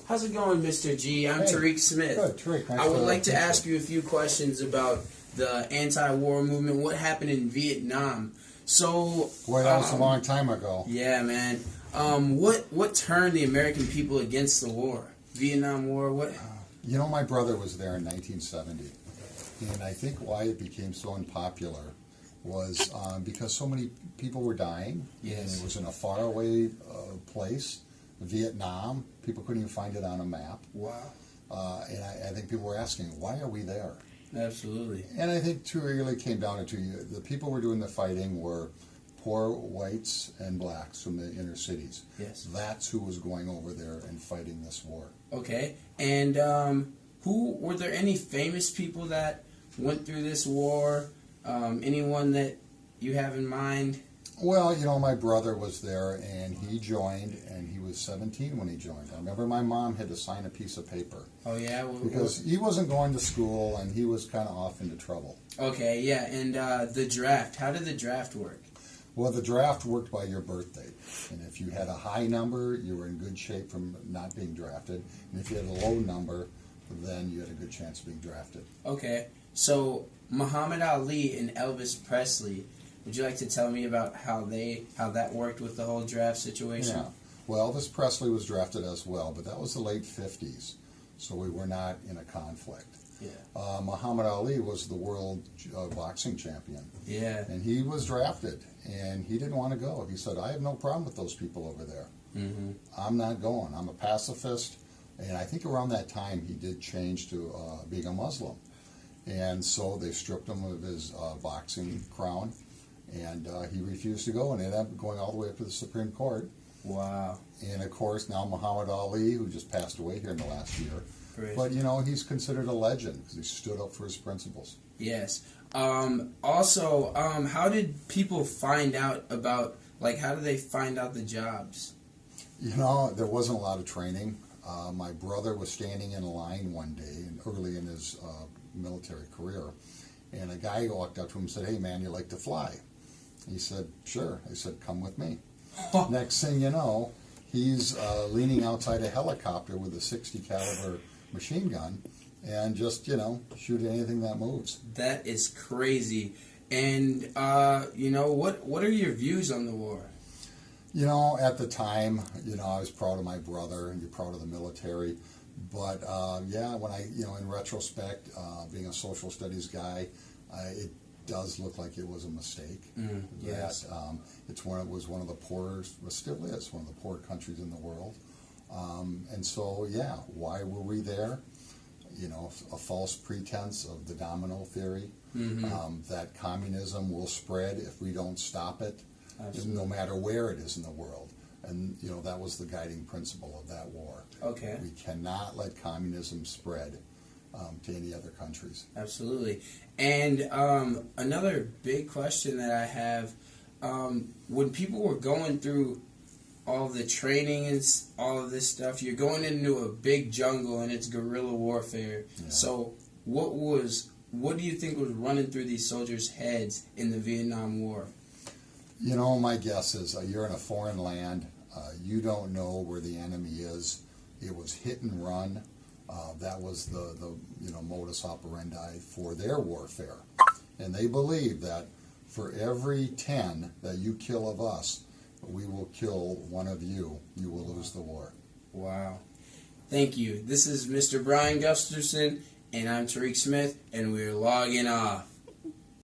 How's it going, Mr. G? I'm Tariq Smith. Good, Tariq. Nice I would like to meet you. ask you a few questions about the anti-war movement. What happened in Vietnam? So, Boy, that was a long time ago. yeah, man. What turned the American people against the war? Vietnam War. What? You know, my brother was there in 1970, and I think why it became so unpopular was because so many people were dying, Yes. and it was in a faraway place, Vietnam. People couldn't even find it on a map. Wow. And I think people were asking, why are we there? Absolutely. And I think too, it really came down to the people who were doing the fighting were poor whites and blacks from the inner cities. Yes. That's who was going over there and fighting this war. Okay. And who were there any famous people that went through this war? Anyone that you have in mind? Well, you know, my brother was there, and he joined, and he was 17 when he joined. I remember my mom had to sign a piece of paper. Oh yeah. Because he wasn't going to school, and he was kind of off into trouble. Okay. Yeah. And the draft. How did the draft work? Well, the draft worked by your birthday, and if you had a high number, you were in good shape from not being drafted, and if you had a low number, then you had a good chance of being drafted. Okay. So Muhammad Ali and Elvis Presley. Would you like to tell me about how that worked with the whole draft situation? Yeah. Well, Elvis Presley was drafted as well, but that was the late 50s, so we were not in a conflict. Yeah. Muhammad Ali was the world boxing champion. Yeah. And he was drafted, and he didn't want to go. He said, I have no problem with those people over there. Mm-hmm. I'm not going. I'm a pacifist. And I think around that time he did change to being a Muslim. And so they stripped him of his boxing crown, and he refused to go, and ended up going all the way up to the Supreme Court. Wow. And of course, now Muhammad Ali, who just passed away here in the last year. Great. But, you know, he's considered a legend because he stood up for his principles. Yes. Also, how did people find out about, how did they find out the jobs? You know, there wasn't a lot of training. My brother was standing in a line one day, early in his military career, and a guy walked up to him and said, hey, man, you like to fly? He said, sure. I said, come with me. Next thing you know, he's leaning outside a helicopter with a 60 caliber machine gun and just, shoot at anything that moves. That is crazy. And, what are your views on the war? You know, at the time, I was proud of my brother, and you're proud of the military. But, when in retrospect, being a social studies guy, it does look like it was a mistake. Yes. That it was one of the poorest, well, still is one of the poor countries in the world. And so, why were we there? A false pretense of the domino theory, that communism will spread if we don't stop it, no matter where it is in the world. And, that was the guiding principle of that war. Okay. We cannot let communism spread to any other countries. Absolutely. And another big question that I have, when people were going through all the training and all of this stuff, you're going into a big jungle and it's guerrilla warfare. Yeah. So what do you think was running through these soldiers' heads in the Vietnam War? My guess is you're in a foreign land. You don't know where the enemy is. It was hit and run. That was the modus operandi for their warfare. And they believe that for every 10 that you kill of us, we will kill one of you. You will lose the war. Wow. Thank you. This is Mr. Brian Gustafson, and I'm Tariq Smith, and we're logging off.